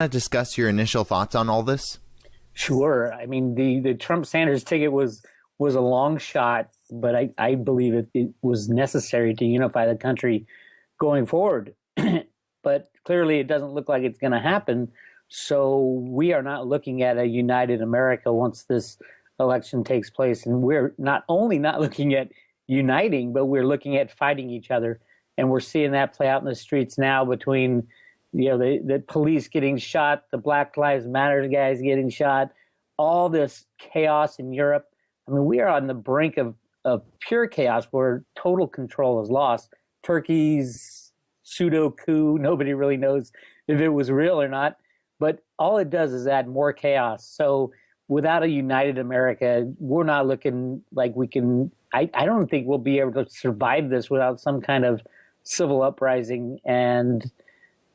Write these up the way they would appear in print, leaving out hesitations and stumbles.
Discuss your initial thoughts on all this? Sure. I mean, the Trump-Sanders ticket was a long shot, but I believe it was necessary to unify the country going forward. But clearly it doesn't look like it's going to happen. So we are not looking at a united America once this election takes place. And we're not only not looking at uniting, but we're looking at fighting each other. And we're seeing that play out in the streets now between, the police getting shot, the Black Lives Matter guys getting shot, all this chaos in Europe. I mean, we are on the brink of pure chaos where total control is lost. Turkey's pseudo coup, nobody really knows if it was real or not, but all it does is add more chaos. So without a united America, we're not looking like we can, I don't think we'll be able to survive this without some kind of civil uprising. And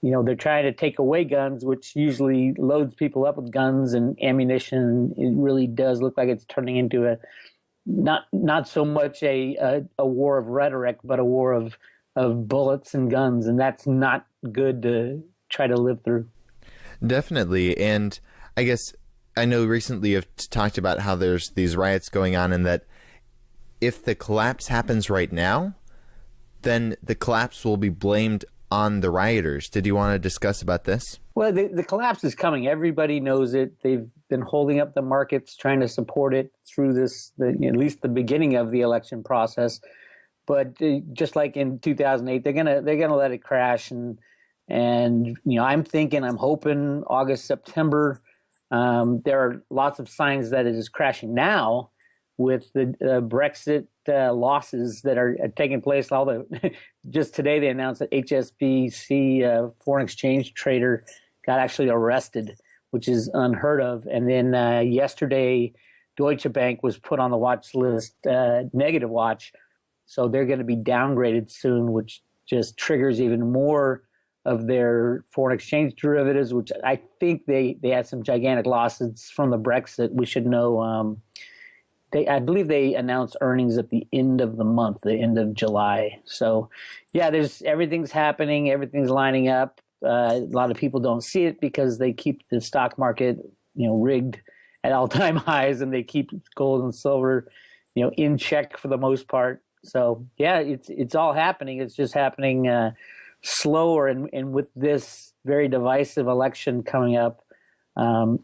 they're trying to take away guns, which usually loads people up with guns and ammunition. It really does look like it's turning into a not so much a war of rhetoric, but a war of bullets and guns, and that's not good to try to live through. Definitely, and I guess I know recently you've talked about how there's these riots going on, and that if the collapse happens right now, then the collapse will be blamed on the rioters. Did you want to discuss about this? Well, the collapse is coming. Everybody knows it. They've been holding up the markets, trying to support it through this, at least the beginning of the election process. But just like in 2008, they're gonna let it crash. And I'm hoping August, September. There are lots of signs that it is crashing now with the Brexit losses that are taking place. Just today they announced that HSBC, foreign exchange trader, got actually arrested, which is unheard of. And then yesterday, Deutsche Bank was put on the watch list, negative watch. So they're going to be downgraded soon, which just triggers even more of their foreign exchange derivatives, which I think they had some gigantic losses from the Brexit. We should know. I believe they announced earnings at the end of the month, the end of July. So, yeah, everything's happening, everything's lining up. A lot of people don't see it because they keep the stock market, rigged at all-time highs, and they keep gold and silver, in check for the most part. So, yeah, it's all happening. It's just happening slower, and with this very divisive election coming up.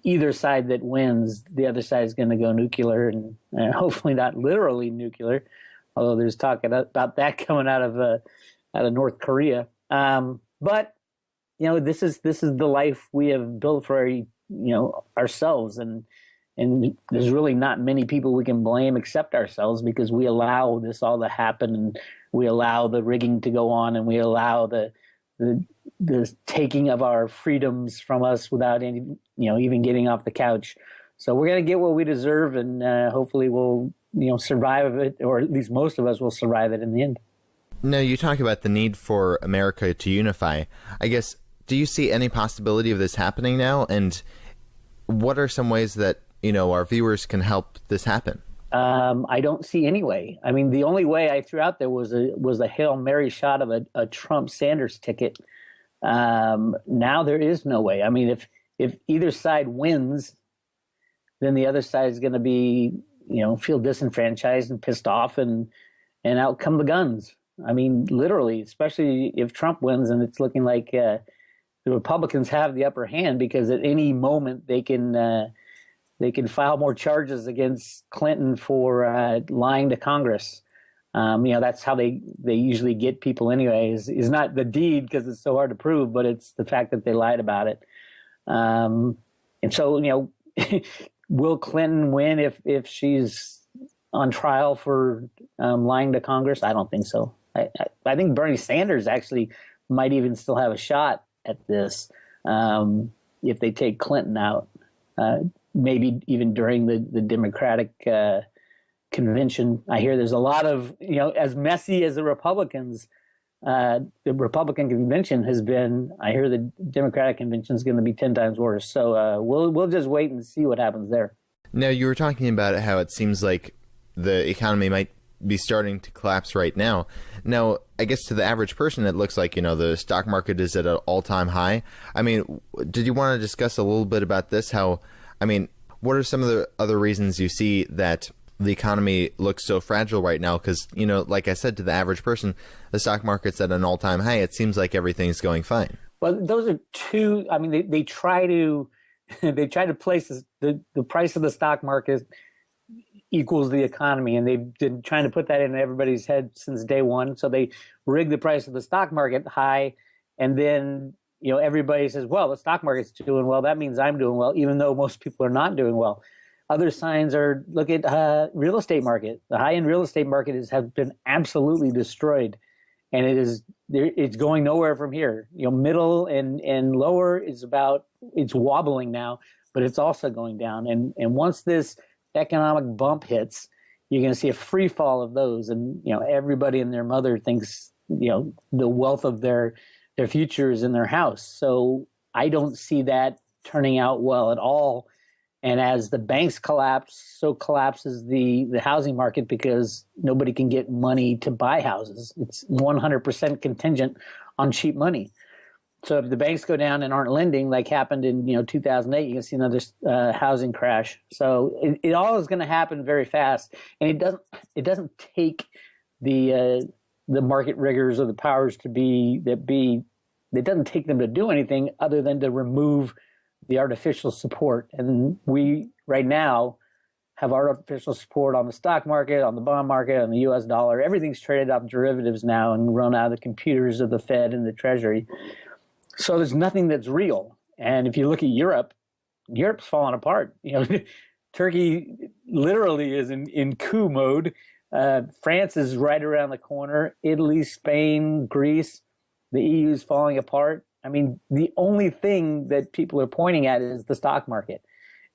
Either side that wins, the other side is going to go nuclear, and hopefully not literally nuclear, although there's talk about that coming out of North Korea. But this is the life we have built for ourselves, and there's really not many people we can blame except ourselves, because we allow this all to happen, and we allow the rigging to go on, and we allow the taking of our freedoms from us without any, even getting off the couch. So we're going to get what we deserve, and hopefully we'll, survive it, or at least most of us will survive it in the end. Now, you talk about the need for America to unify. I guess, do you see any possibility of this happening now? And what are some ways that, our viewers can help this happen? I don't see any way. I mean, the only way I threw out there was a Hail Mary shot of a Trump-Sanders ticket. Now there is no way. I mean, if either side wins, then the other side is going to be, feel disenfranchised and pissed off, and out come the guns. I mean, literally, especially if Trump wins, and it's looking like the Republicans have the upper hand, because at any moment they can file more charges against Clinton for lying to Congress. That's how they usually get people anyway, is not the deed, because it's so hard to prove, but it's the fact that they lied about it. And so, will Clinton win if she's on trial for lying to Congress? I don't think so. I think Bernie Sanders actually might even still have a shot at this if they take Clinton out. Maybe even during the Democratic convention. I hear there's a lot of, as messy as the Republican convention has been, I hear the Democratic convention is going to be 10 times worse. So we'll just wait and see what happens there. Now, you were talking about how it seems like the economy might be starting to collapse right now. Now, I guess to the average person, it looks like, the stock market is at an all-time high. I mean, did you want to discuss a little bit about this? What are some of the other reasons you see that the economy looks so fragile right now? Because, like I said, to the average person, the stock market's at an all-time high. It seems like everything's going fine. Well, those are two. I mean, they try to place the price of the stock market equals the economy, and they've been trying to put that in everybody's head since day one. So they rig the price of the stock market high, and then everybody says, well, the stock market's doing well, that means I'm doing well, even though most people are not doing well. Other signs are, look at real estate market. The high-end real estate market has been absolutely destroyed, and it's going nowhere from here. Middle and lower it's wobbling now, but it's also going down. And once this economic bump hits, you're going to see a free fall of those, and everybody and their mother thinks the wealth of their future is in their house. So I don't see that turning out well at all. And as the banks collapse, so collapses the housing market, because nobody can get money to buy houses. It's 100% contingent on cheap money. So if the banks go down and aren't lending, like happened in 2008, you can see another housing crash. So it all is going to happen very fast, and it doesn't take the market riggers or the powers to be. It doesn't take them to do anything other than to remove the artificial support. And we right now have artificial support on the stock market, on the bond market, on the U.S. dollar. Everything's traded off derivatives now and run out of the computers of the Fed and the Treasury. So there's nothing that's real. And if you look at Europe's falling apart. Turkey literally is in coup mode. France is right around the corner. Italy, Spain, Greece, the EU is falling apart. I mean, the only thing that people are pointing at is the stock market,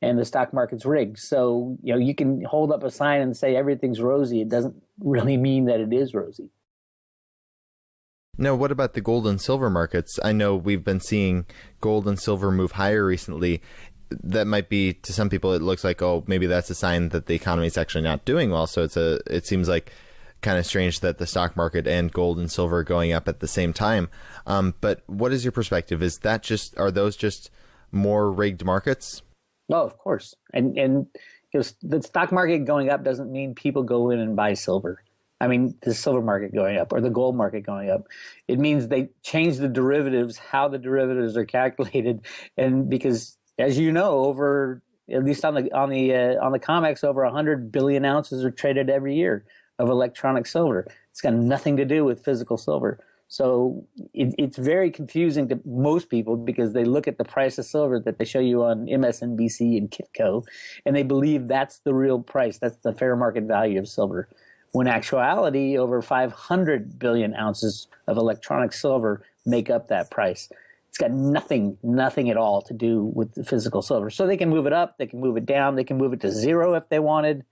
and the stock market's rigged. So, you can hold up a sign and say everything's rosy. It doesn't really mean that it is rosy. Now, what about the gold and silver markets? I know we've been seeing gold and silver move higher recently. That might be, to some people, it looks like, oh, maybe that's a sign that the economy is actually not doing well. So it seems like kind of strange that the stock market and gold and silver are going up at the same time. But what is your perspective? Are those just more rigged markets? No, of course. And the stock market going up doesn't mean people go in and buy silver. I mean, the silver market going up or the gold market going up. It means they change the derivatives, how the derivatives are calculated. And because, as you know, over, at least on the COMEX, over 100 billion ounces are traded every year of electronic silver. It's got nothing to do with physical silver. So it's very confusing to most people, because they look at the price of silver that they show you on MSNBC and Kitco, and they believe that's the real price. That's the fair market value of silver. When in actuality, over 500 billion ounces of electronic silver make up that price. It's got nothing at all to do with the physical silver. So they can move it up, they can move it down, they can move it to zero if they wanted.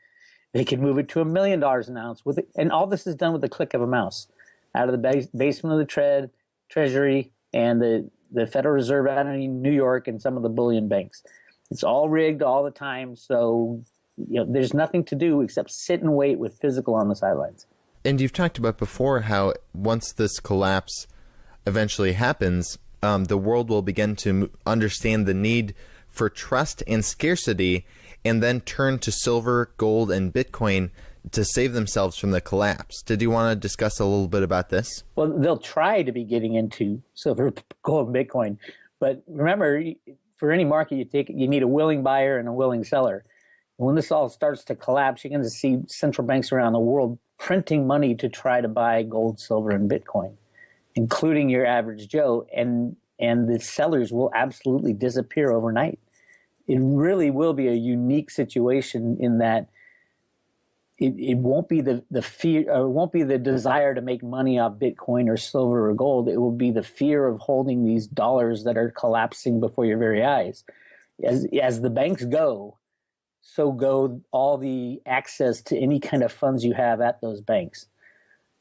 They can move it to $1 million an ounce and all this is done with the click of a mouse out of the basement of the Treasury and the Federal Reserve out in New York and some of the bullion banks. It's all rigged all the time. So, there's nothing to do except sit and wait with physical on the sidelines. And you've talked about before how once this collapse eventually happens, the world will begin to understand the need for trust and scarcity, and then turn to silver, gold, and Bitcoin to save themselves from the collapse. Did you want to discuss a little bit about this? Well, they'll try to be getting into silver, gold, and Bitcoin. But remember, for any market you need a willing buyer and a willing seller. When this all starts to collapse, you're going to see central banks around the world printing money to try to buy gold, silver, and Bitcoin, including your average Joe, and the sellers will absolutely disappear overnight. It really will be a unique situation in that it won't be the fear, or it won't be the desire to make money off Bitcoin or silver or gold. It will be the fear of holding these dollars that are collapsing before your very eyes. As the banks go, so go all the access to any kind of funds you have at those banks.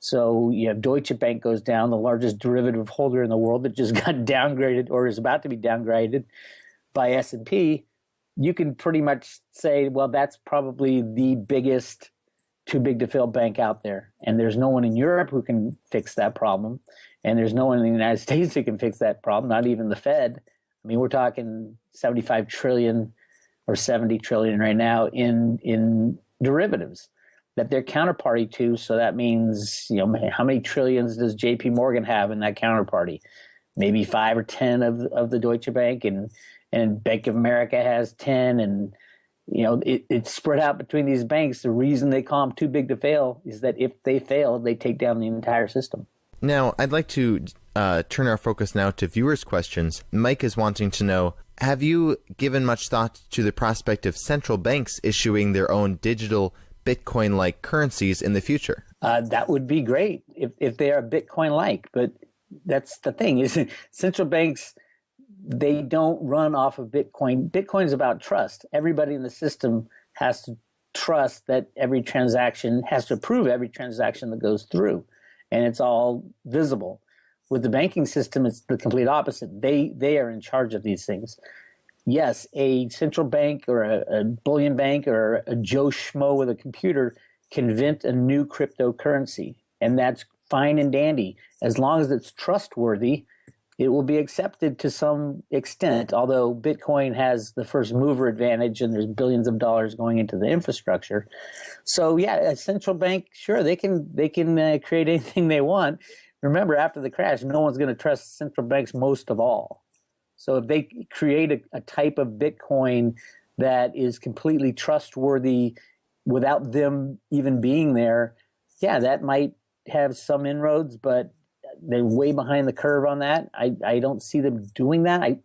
So Deutsche Bank goes down, the largest derivative holder in the world that just got downgraded or is about to be downgraded by S&P. You can pretty much say, well, that's probably the biggest too big to fail bank out there. And there's no one in Europe who can fix that problem. And there's no one in the United States who can fix that problem, not even the Fed. I mean, we're talking 75 trillion or 70 trillion right now in derivatives that they're counterparty to. So that means, how many trillions does JP Morgan have in that counterparty? Maybe 5 or 10 of the Deutsche Bank, and Bank of America has 10. And, it's spread out between these banks. The reason they call them too big to fail is that if they fail, they take down the entire system. Now, I'd like to turn our focus now to viewers' questions. Mike is wanting to know, have you given much thought to the prospect of central banks issuing their own digital Bitcoin-like currencies in the future? That would be great if they are Bitcoin-like. But that's the thing, is central banks, they don't run off of Bitcoin. Bitcoin is about trust. Everybody in the system has to trust that every transaction, has to approve every transaction that goes through. And it's all visible. With the banking system, it's the complete opposite. They are in charge of these things. Yes, a central bank or a bullion bank or a Joe Schmo with a computer can invent a new cryptocurrency, and that's fine and dandy. As long as it's trustworthy, it will be accepted to some extent, although Bitcoin has the first mover advantage and there's billions of dollars going into the infrastructure. So yeah, a central bank, sure, they can create anything they want. Remember, after the crash, no one's going to trust central banks most of all. So if they create a type of Bitcoin that is completely trustworthy without them even being there, yeah, that might have some inroads, but they're way behind the curve on that. I don't see them doing that.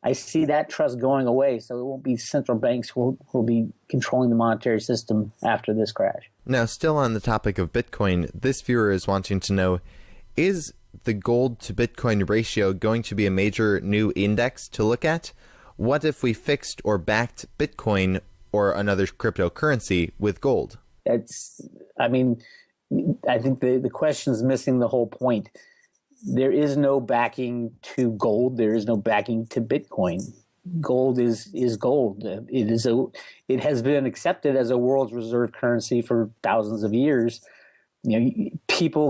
I see that trust going away, so it won't be central banks who will be controlling the monetary system after this crash. Now, still on the topic of Bitcoin, this viewer is wanting to know, is the gold to Bitcoin ratio going to be a major new index to look at? What if we fixed or backed Bitcoin or another cryptocurrency with gold? I think the question is missing the whole point. There is no backing to gold. There is no backing to Bitcoin. Gold is gold. It has been accepted as a world's reserve currency for thousands of years.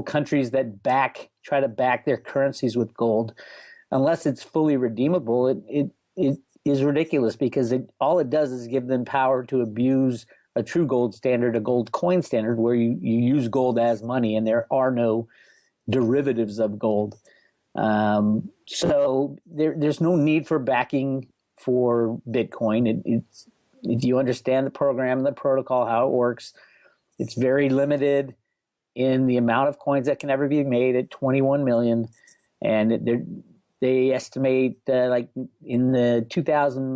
Countries that try to back their currencies with gold, unless it's fully redeemable, it is ridiculous, because all it does is give them power to abuse a true gold standard, a gold coin standard, where you use gold as money and there are no derivatives of gold. So there's no need for backing for Bitcoin. If you understand the program and the protocol, how it works, it's very limited in the amount of coins that can ever be made at 21 million. And they estimate like in the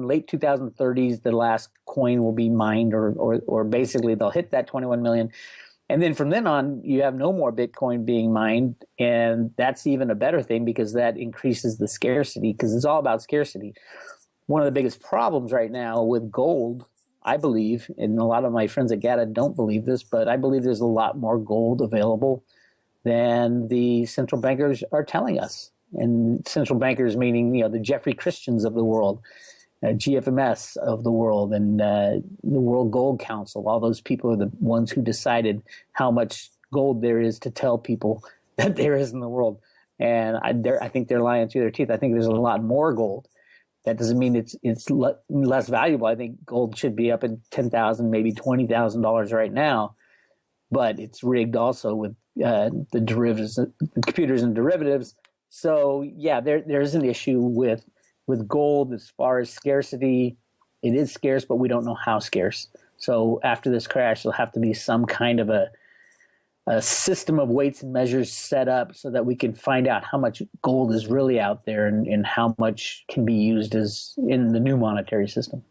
late 2030s, the last coin will be mined, or basically they'll hit that 21 million. And then from then on, you have no more Bitcoin being mined. And that's even a better thing, because that increases the scarcity, because it's all about scarcity. One of the biggest problems right now with gold, I believe, and a lot of my friends at GATA don't believe this, but I believe there's a lot more gold available than the central bankers are telling us. And central bankers meaning, the Jeffrey Christians of the world, GFMS of the world, and the World Gold Council. All those people are the ones who decided how much gold there is to tell people that there is in the world. And I think they're lying through their teeth. I think there's a lot more gold. That doesn't mean it's less valuable. I think gold should be up at $10,000, maybe $20,000 right now, but it's rigged also with the derivatives, the computers and derivatives. So yeah, there's an issue with gold as far as scarcity. It is scarce, but we don't know how scarce. So after this crash, there'll have to be some kind of a system of weights and measures set up so that we can find out how much gold is really out there and how much can be used as in the new monetary system.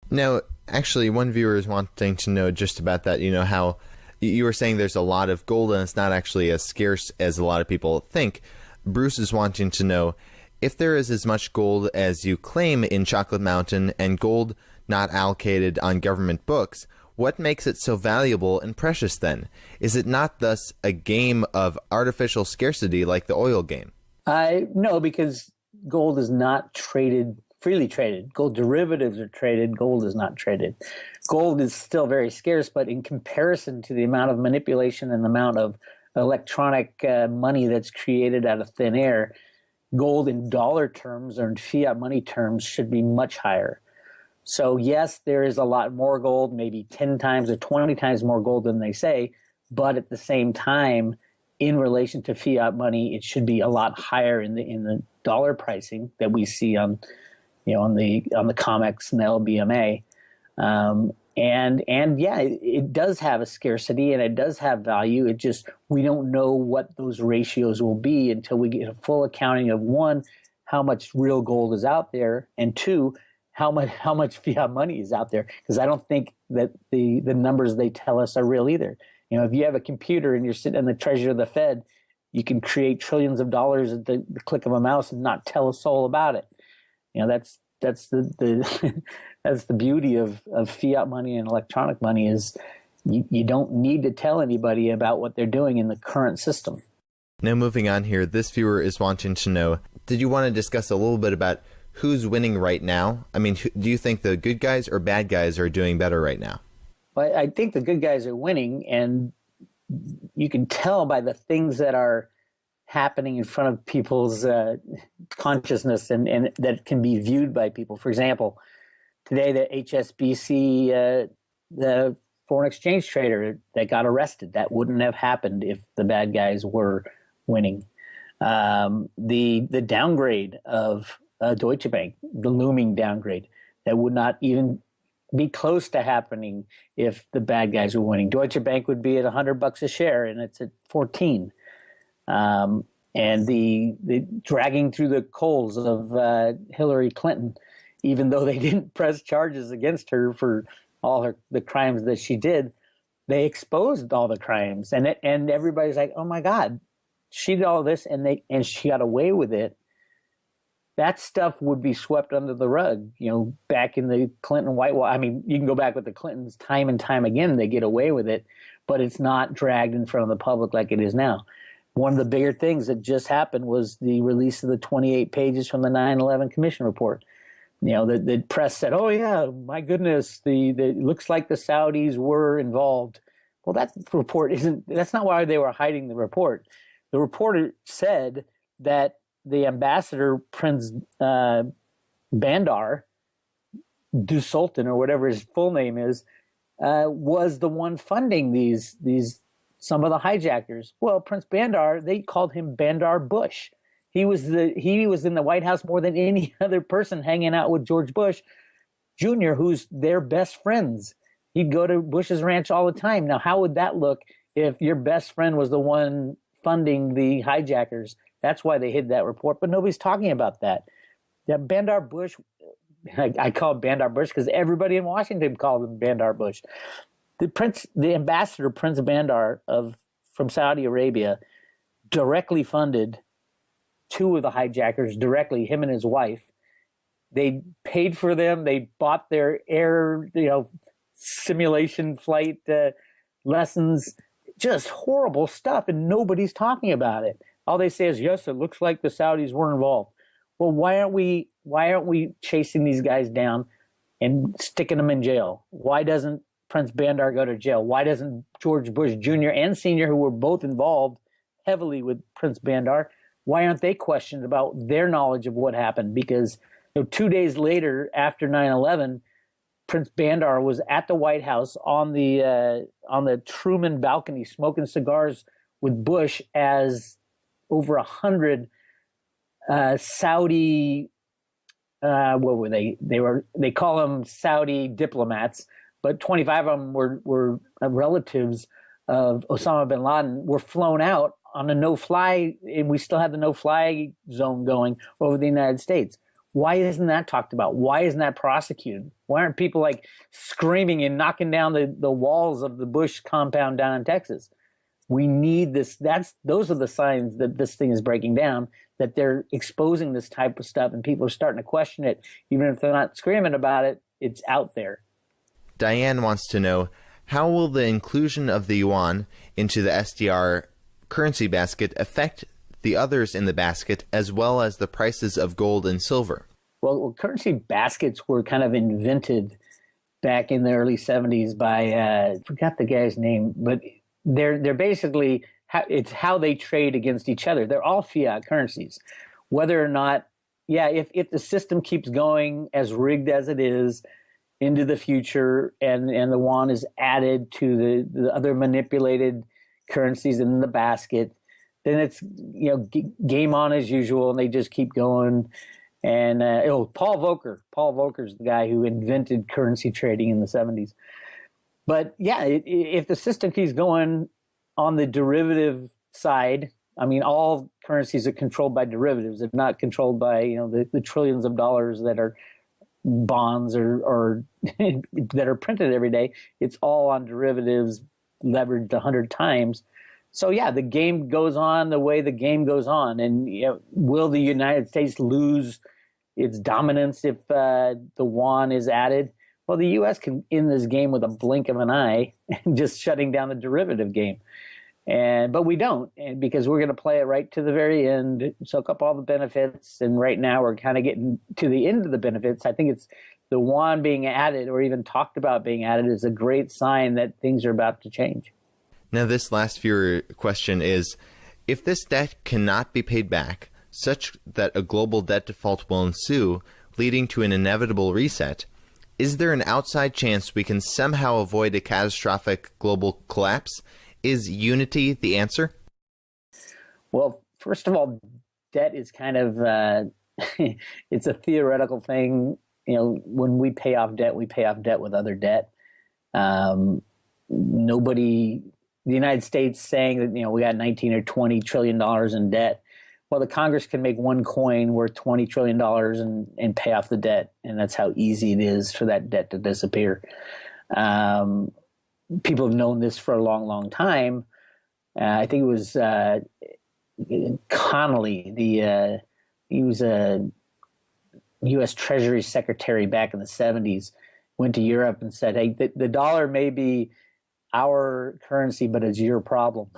Now, actually, one viewer is wanting to know just about that, how you were saying there's a lot of gold and it's not actually as scarce as a lot of people think. Bruce is wanting to know, if there is as much gold as you claim in Chocolate Mountain and gold not allocated on government books, what makes it so valuable and precious then? Is it not thus a game of artificial scarcity like the oil game? No, because gold is not traded freely traded. Gold derivatives are traded. Gold is not traded. Gold is still very scarce, but in comparison to the amount of manipulation and the amount of electronic money that's created out of thin air, gold in dollar terms or in fiat money terms should be much higher. So yes, there is a lot more gold, maybe 10 times or 20 times more gold than they say, but at the same time, in relation to fiat money, it should be a lot higher in the dollar pricing that we see on the COMEX and the LBMA. And yeah, it does have a scarcity and it does have value. It just, we don't know what those ratios will be until we get a full accounting of, one, how much real gold is out there, and two, how much fiat money is out there. Because I don't think that the numbers they tell us are real either. If you have a computer and you're sitting in the treasurer of the Fed, you can create trillions of dollars at the click of a mouse and not tell a soul about it. That's the that's the beauty of fiat money and electronic money, is you don't need to tell anybody about what they're doing in the current system. Now, moving on here, this viewer is wanting to know, did you want to discuss a little bit about who's winning right now? I mean, do you think the good guys or bad guys are doing better right now? Well, I think the good guys are winning, and you can tell by the things that are happening in front of people's consciousness and that can be viewed by people. For example, today the HSBC, the foreign exchange trader that got arrested, that wouldn't have happened if the bad guys were winning. The downgrade of Deutsche Bank, the looming downgrade, that would not even be close to happening if the bad guys were winning. Deutsche Bank would be at $100 a share, and it's at 14. And the dragging through the coals of Hillary Clinton, even though they didn't press charges against her for all the crimes that she did, they exposed all the crimes, and everybody's like, oh my God, she did all this, and she got away with it. That stuff would be swept under the rug, back in the Clinton Whitewater. I mean, you can go back with the Clintons time and time again, they get away with it, but it's not dragged in front of the public like it is now. One of the bigger things that just happened was the release of the 28 pages from the 9/11 Commission report. The press said, oh yeah, my goodness, it looks like the Saudis were involved. Well, that report that's not why they were hiding the report. The reporter said that the ambassador, Prince Bandar Sultan, or whatever his full name is, was the one funding these some of the hijackers. Well, Prince Bandar, they called him Bandar Bush. He was in the White House more than any other person, hanging out with George Bush Jr., who's their best friends. He'd go to Bush's ranch all the time. Now, how would that look if your best friend was the one funding the hijackers? That's why they hid that report, but nobody's talking about that. That Bandar Bush, I call him Bandar Bush because everybody in Washington called him Bandar Bush. The ambassador, Prince Bandar from Saudi Arabia, directly funded two of the hijackers, directly, him and his wife. They paid for them. They bought their air, simulation flight lessons, just horrible stuff, and nobody's talking about it. All they say is, yes, it looks like the Saudis were involved. Well, why aren't we chasing these guys down and sticking them in jail? Why doesn't Prince Bandar go to jail? Why doesn't George Bush Jr. and Sr., who were both involved heavily with Prince Bandar, why aren't they questioned about their knowledge of what happened? Because 2 days later, after 9/11, Prince Bandar was at the White House on the Truman balcony smoking cigars with Bush as over 100 Saudi, what were they? They call them Saudi diplomats, but 25 of them were relatives of Osama bin Laden, were flown out on a no-fly, and we still have the no-fly zone going over the United States. Why isn't that talked about? Why isn't that prosecuted? Why aren't people screaming and knocking down the walls of the Bush compound down in Texas? We need this. Those are the signs that this thing is breaking down, that they're exposing this type of stuff and people are starting to question it. Even if they're not screaming about it, it's out there. Diane wants to know, how will the inclusion of the yuan into the SDR currency basket affect the others in the basket, as well as the prices of gold and silver? Well, currency baskets were kind of invented back in the early 70s by I forgot the guy's name, but they're basically it's how they trade against each other. They're all fiat currencies, whether or not, yeah, if the system keeps going as rigged as it is into the future, and the yuan is added to the other manipulated currencies in the basket, then it's game on as usual, and they just keep going. And Paul Volcker's the guy who invented currency trading in the 70s. But yeah, if the system keeps going on the derivative side, I mean, all currencies are controlled by derivatives. They're not controlled by the trillions of dollars that are bonds or that are printed every day. It's all on derivatives leveraged 100 times. So yeah, the game goes on the way the game goes on. And will the United States lose its dominance if the yuan is added? Well, the U.S. can end this game with a blink of an eye, just shutting down the derivative game. But we don't, because we're going to play it right to the very end, soak up all the benefits. And right now we're kind of getting to the end of the benefits. I think it's the yuan being added, or even talked about being added, is a great sign that things are about to change. Now, this last viewer question is, if this debt cannot be paid back, such that a global debt default will ensue, leading to an inevitable reset, is there an outside chance we can somehow avoid a catastrophic global collapse? Is unity the answer? Well, first of all, debt is kind of it's a theoretical thing. When we pay off debt with other debt. Nobody, the United States saying that we got 19 or 20 trillion dollars in debt. Well, the Congress can make one coin worth $20 trillion and pay off the debt, and that's how easy it is for that debt to disappear. People have known this for a long, long time. I think it was Connolly, he was a U.S. Treasury Secretary back in the 70s, went to Europe and said, hey, the dollar may be our currency, but it's your problem.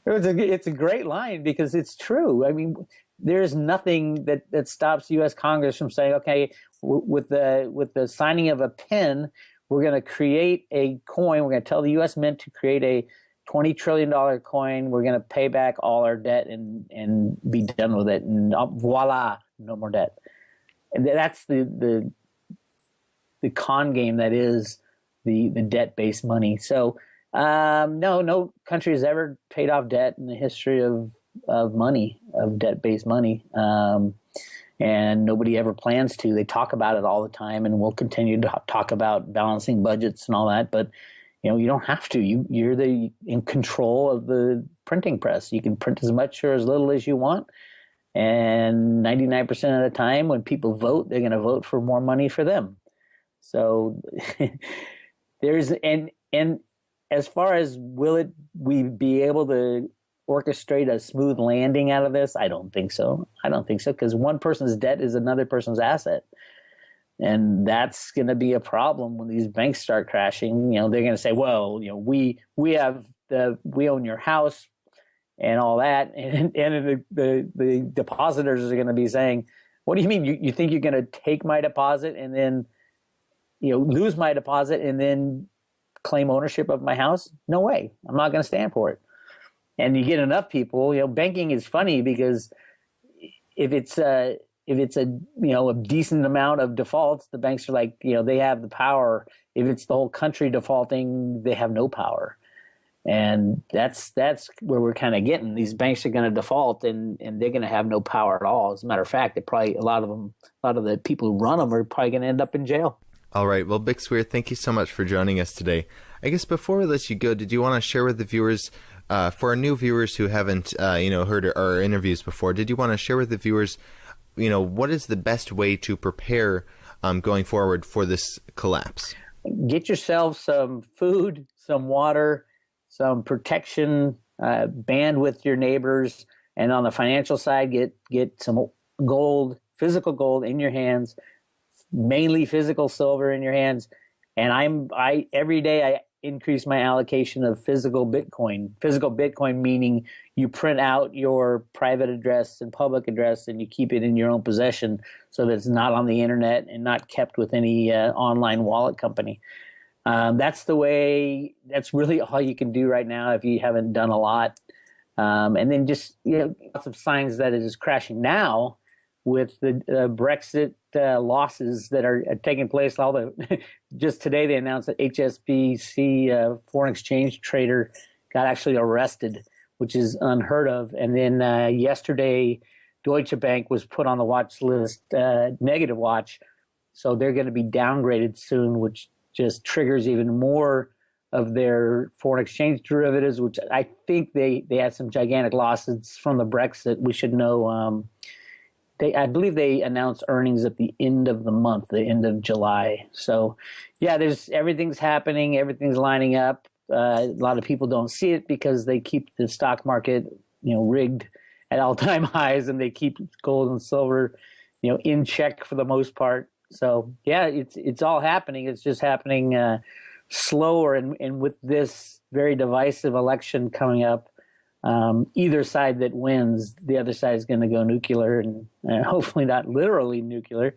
It's a great line, because it's true. I mean, there's nothing that stops U.S. Congress from saying, okay, with the signing of a pen, we're going to create a coin. We're going to tell the U.S. Mint to create a $20 trillion coin. We're going to pay back all our debt and be done with it. And voila, no more debt. And that's the con game that is the debt-based money. So no country has ever paid off debt in the history of money, of debt-based money. And nobody ever plans to. They talk about it all the time, and we'll continue to talk about balancing budgets and all that. But you don't have to. You're in control of the printing press. You can print as much or as little as you want. And 99% of the time, when people vote, they're going to vote for more money for them. So and as far as we be able to orchestrate a smooth landing out of this, I don't think so. Because one person's debt is another person's asset. And that's going to be a problem when these banks start crashing. They're going to say, well, we own your house and all that. And the depositors are going to be saying, what do you mean? You think you're going to take my deposit and then, lose my deposit and then claim ownership of my house? No way. I'm not going to stand for it. And you get enough people, banking is funny, because if it's a decent amount of defaults, the banks are like, they have the power. If it's the whole country defaulting, they have no power. And that's where we're kind of getting. These banks are going to default, and they're going to have no power at all. As a matter of fact, a lot of the people who run them are probably going to end up in jail. All right. Well, Bix Weir, thank you so much for joining us today. I guess before we let you go, did you want to share with the viewers, for our new viewers who haven't heard our interviews before, did you want to share with the viewers, what is the best way to prepare going forward for this collapse? Get yourself some food, some water, some protection, band with your neighbors, and on the financial side, get some gold, physical gold in your hands, mainly physical silver in your hands. And I every day increase my allocation of physical Bitcoin. Physical Bitcoin meaning you print out your private address and public address and you keep it in your own possession so that it's not on the internet and not kept with any online wallet company. That's really all you can do right now if you haven't done a lot. And then just, lots of signs that it is crashing now with the Brexit losses that are taking place. Just today they announced that HSBC foreign exchange trader got actually arrested, which is unheard of. And then yesterday, Deutsche Bank was put on the watch list, negative watch. So they're going to be downgraded soon, which just triggers even more of their foreign exchange derivatives, which I think they had some gigantic losses from the Brexit. We should know. I believe they announced earnings at the end of the month, the end of July. So, yeah, everything's happening, everything's lining up. A lot of people don't see it because they keep the stock market, rigged at all-time highs, and they keep gold and silver, in check for the most part. So, yeah, it's all happening. It's just happening slower, and with this very divisive election coming up, either side that wins, the other side is going to go nuclear, and hopefully not literally nuclear,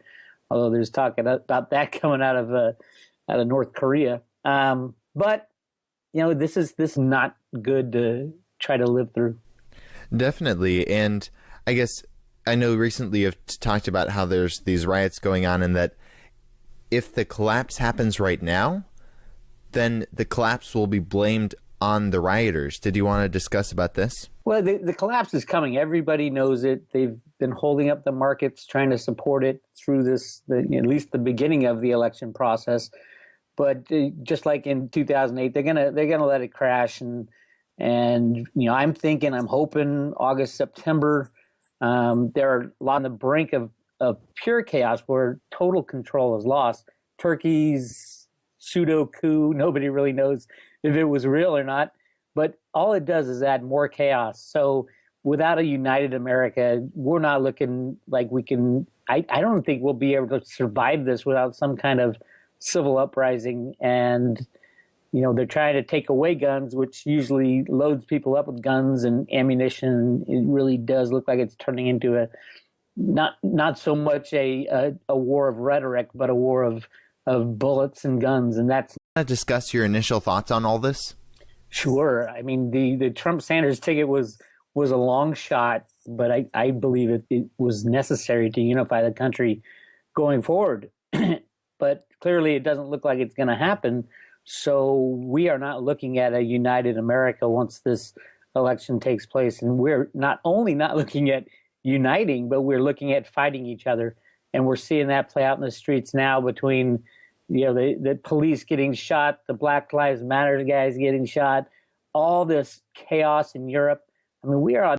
although there's talk about that coming out of North Korea. But this is not good to try to live through. Definitely, and I guess I know recently you've talked about how there's these riots going on, and that if the collapse happens right now, then the collapse will be blamed on the rioters. Did you want to discuss about this? Well, the collapse is coming. Everybody knows it. They've been holding up the markets, trying to support it through at least the beginning of the election process. But just like in 2008, they're gonna let it crash. And I'm hoping August, September. They're a lot on the brink of pure chaos where total control is lost. Turkey's pseudo coup, nobody really knows if it was real or not, but all it does is add more chaos. So without a united America, we're not looking like we can. I don't think we'll be able to survive this without some kind of civil uprising. And they're trying to take away guns, which usually loads people up with guns and ammunition. It really does look like it's turning into a not so much a war of rhetoric, but a war of bullets and guns. And that's. Discuss your initial thoughts on all this? Sure. I mean, the Trump-Sanders ticket was a long shot, but I believe it was necessary to unify the country going forward. But clearly it doesn't look like it's going to happen. So we are not looking at a united America once this election takes place. And we're not only not looking at uniting, but we're looking at fighting each other. And we're seeing that play out in the streets now between the police getting shot, the Black Lives Matter guys getting shot, all this chaos in Europe. I mean, we are on